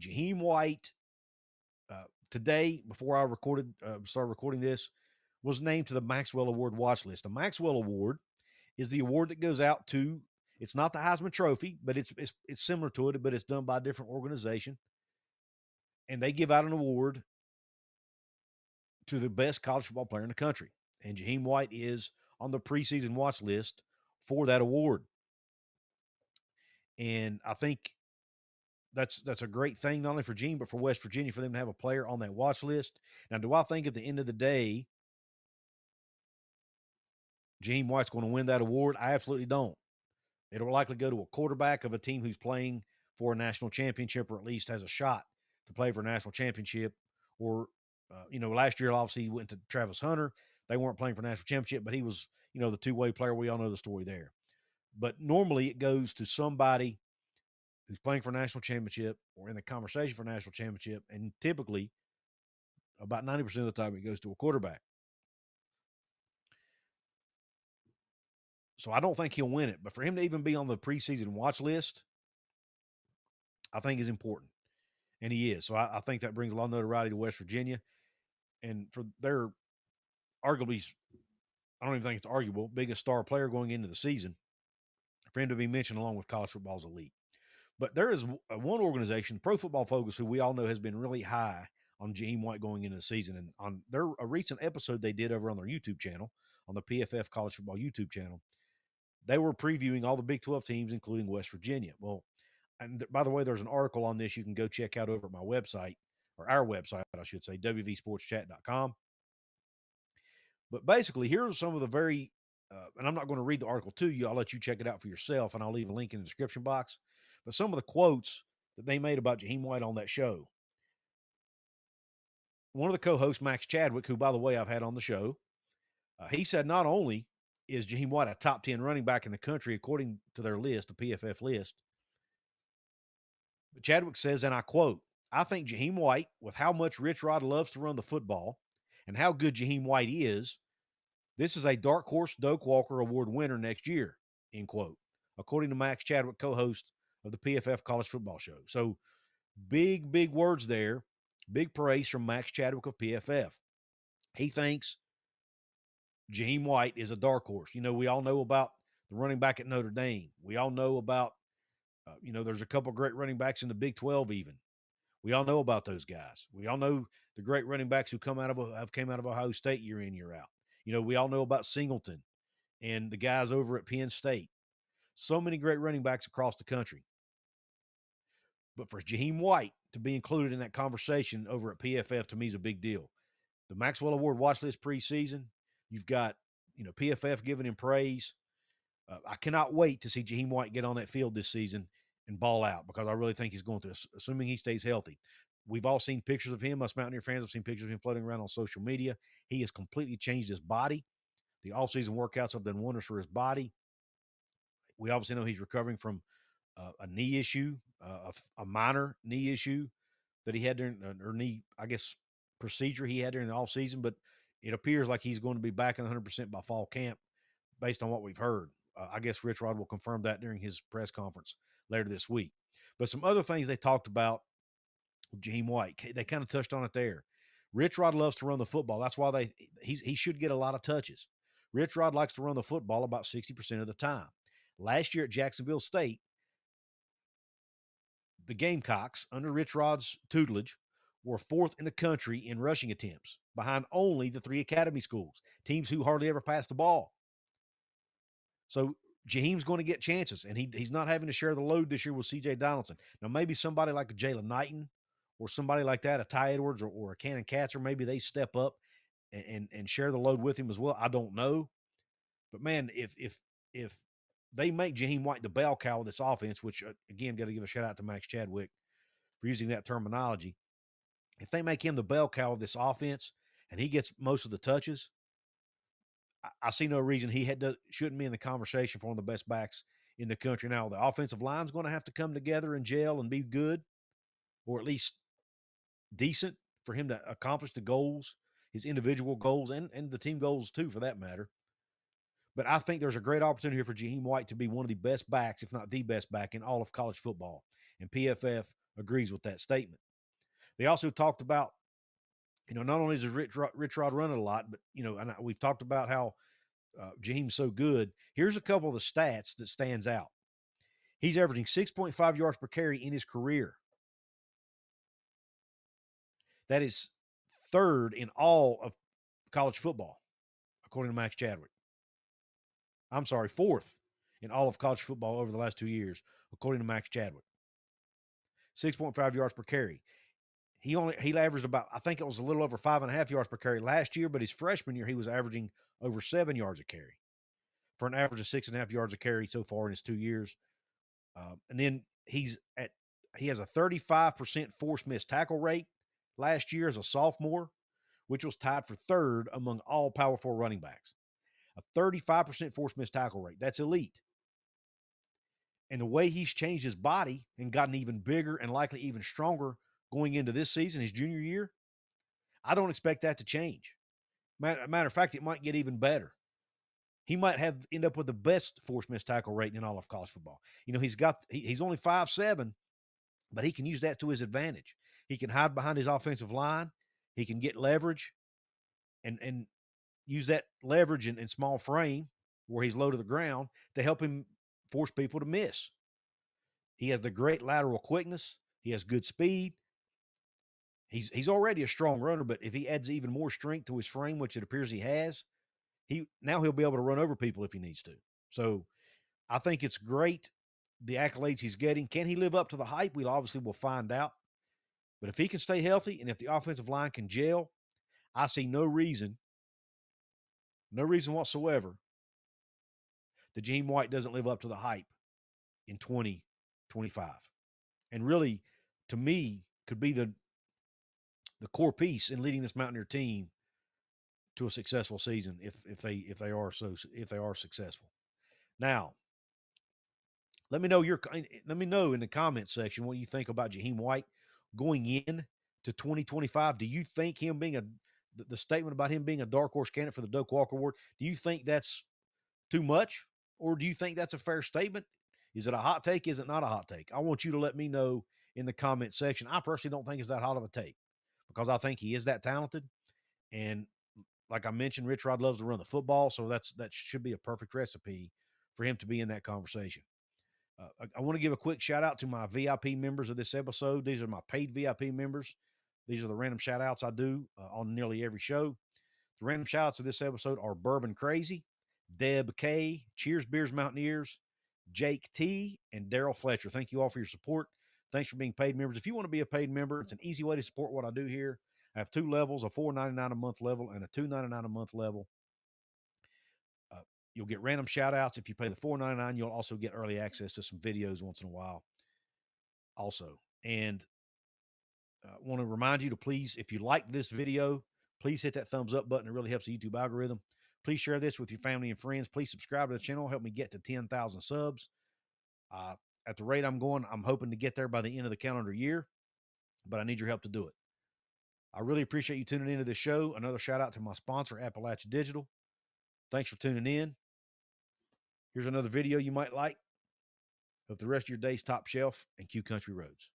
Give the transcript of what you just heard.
Jahiem White today, before I started recording this, was named to the Maxwell Award watch list. The Maxwell Award is the award that goes out to. It's not the Heisman Trophy, but it's similar to it, but it's done by a different organization, and they give out an award to the best college football player in the country. And Jahiem White is on the preseason watch list for that award. And I think that's a great thing, not only for Gene, but for West Virginia, for them to have a player on that watch list. Now, do I think at the end of the day, Jahiem White's going to win that award? I absolutely don't. It'll likely go to a quarterback of a team who's playing for a national championship, or at least has a shot to play for a national championship. Or, last year, obviously, he went to Travis Hunter. They weren't playing for a national championship, but he was, the two-way player. We all know the story there. But normally it goes to somebody who's playing for a national championship or in the conversation for a national championship. And typically, about 90% of the time, it goes to a quarterback. So I don't think he'll win it. But for him to even be on the preseason watch list, I think is important. And he is. So I think that brings a lot of notoriety to West Virginia. And for their arguably, I don't even think it's arguable, biggest star player going into the season, for him to be mentioned along with college football's elite. But there is one organization, Pro Football Focus, who we all know has been really high on Jahiem White going into the season. And on a recent episode they did over on their YouTube channel, on the PFF College Football YouTube channel, they were previewing all the Big 12 teams, including West Virginia. Well, and by the way, there's an article on this you can go check out over at my website, or our website, I should say, wvsportschat.com. But basically, here's some of the very, and I'm not going to read the article to you. I'll let you check it out for yourself, and I'll leave a link in the description box. But some of the quotes that they made about Jahiem White on that show. One of the co-hosts, Max Chadwick, who, by the way, I've had on the show, he said not only is Jahiem White a top 10 running back in the country, according to their list, the PFF list, but Chadwick says, and I quote, "I think Jahiem White, with how much Rich Rod loves to run the football and how good Jahiem White is, this is a dark horse Doak Walker Award winner next year," end quote, according to Max Chadwick, co-host of the PFF College Football Show. So big words there. Big praise from Max Chadwick of PFF. He thinks Jahiem White is a dark horse. We all know about the running back at Notre Dame. We all know about, there's a couple great running backs in the Big 12 even. We all know about those guys. We all know the great running backs who came out of Ohio State year in, year out. We all know about Singleton and the guys over at Penn State. So many great running backs across the country. But for Jahiem White to be included in that conversation over at PFF, to me, is a big deal. The Maxwell Award watch list preseason, you've got, PFF giving him praise. I cannot wait to see Jahiem White get on that field this season and ball out, because I really think he's going to, assuming he stays healthy. We've all seen pictures of him. Us Mountaineer fans have seen pictures of him floating around on social media. He has completely changed his body. The offseason workouts have done wonders for his body. We obviously know he's recovering from a knee issue, a minor knee issue that he had during, or knee, I guess, procedure he had during the offseason. But it appears like he's going to be back in 100% by fall camp, based on what we've heard. I guess Rich Rod will confirm that during his press conference later this week. But some other things they talked about with Jahiem White, they kind of touched on it there. Rich Rod loves to run the football. That's why he should get a lot of touches. Rich Rod likes to run the football about 60% of the time. Last year at Jacksonville State, the Gamecocks, under Rich Rod's tutelage, were fourth in the country in rushing attempts, behind only the 3 academy schools, teams who hardly ever pass the ball. So Jaheim's going to get chances, and he's not having to share the load this year with C.J. Donaldson. Now, maybe somebody like a Jalen Knighton or somebody like that, a Ty Edwards or a Cannon Katzer, maybe they step up and share the load with him as well. I don't know. But, man, if they make Jahiem White the bell cow of this offense, which, again, got to give a shout-out to Max Chadwick for using that terminology. If they make him the bell cow of this offense and he gets most of the touches, I see no reason he shouldn't be in the conversation for one of the best backs in the country. Now, the offensive line's going to have to come together and gel and be good, or at least decent, for him to accomplish the goals, his individual goals, and the team goals too, for that matter. But I think there's a great opportunity here for Jahiem White to be one of the best backs, if not the best back in all of college football. And PFF agrees with that statement. They also talked about, not only does Rich Rod run it a lot, but, and we've talked about how Jaheim's so good. Here's a couple of the stats that stands out. He's averaging 6.5 yards per carry in his career. That is third in all of college football, according to Max Chadwick. I'm sorry, fourth in all of college football over the last 2 years, according to Max Chadwick. 6.5 yards per carry. He averaged about, I think it was a little over 5.5 yards per carry last year, but his freshman year, he was averaging over 7 yards a carry for an average of 6.5 yards a carry so far in his 2 years. And then he has a 35% forced missed tackle rate last year as a sophomore, which was tied for third among all Power 4 running backs. A 35% forced missed tackle rate. That's elite. And the way he's changed his body and gotten even bigger and likely even stronger going into this season, his junior year, I don't expect that to change. Matter of fact, it might get even better. He might end up with the best forced missed tackle rate in all of college football. He's only 5'7", but he can use that to his advantage. He can hide behind his offensive line. He can get leverage and use that leverage in small frame where he's low to the ground to help him force people to miss. He has the great lateral quickness. He has good speed. He's already a strong runner, but if he adds even more strength to his frame, which it appears he has, he'll be able to run over people if he needs to. So I think it's great, the accolades he's getting. Can he live up to the hype? We'll find out. But if he can stay healthy and if the offensive line can gel, I see no reason whatsoever that Jahiem White doesn't live up to the hype in 2025. And really, to me, could be the core piece in leading this Mountaineer team to a successful season if they are successful. Now, let me know in the comments section what you think about Jahiem White going in to 2025. Do you think him being the statement about him being a dark horse candidate for the Doak Walker Award, do you think that's too much, or do you think that's a fair statement? Is it a hot take? Is it not a hot take? I want you to let me know in the comment section. I personally don't think it's that hot of a take because I think he is that talented. And like I mentioned, Rich Rod loves to run the football, so that should be a perfect recipe for him to be in that conversation. I want to give a quick shout out to my VIP members of this episode. These are my paid VIP members. These are the random shout outs I do on nearly every show. The random shout outs of this episode are Bourbon Crazy, Deb K, Cheers Beers Mountaineers, Jake T, and Daryl Fletcher. Thank you all for your support. Thanks for being paid members. If you want to be a paid member, it's an easy way to support what I do here. I have 2 levels, a $4.99 a month level and a $2.99 a month level. You'll get random shout outs. If you pay the $4.99, you'll also get early access to some videos once in a while also. And I want to remind you to please, if you like this video, please hit that thumbs up button. It really helps the YouTube algorithm. Please share this with your family and friends. Please subscribe to the channel. Help me get to 10,000 subs. At the rate I'm going, I'm hoping to get there by the end of the calendar year, but I need your help to do it. I really appreciate you tuning into this show. Another shout out to my sponsor, Appalachia Digital. Thanks for tuning in. Here's another video you might like. Hope the rest of your day's top shelf and Q Country Roads.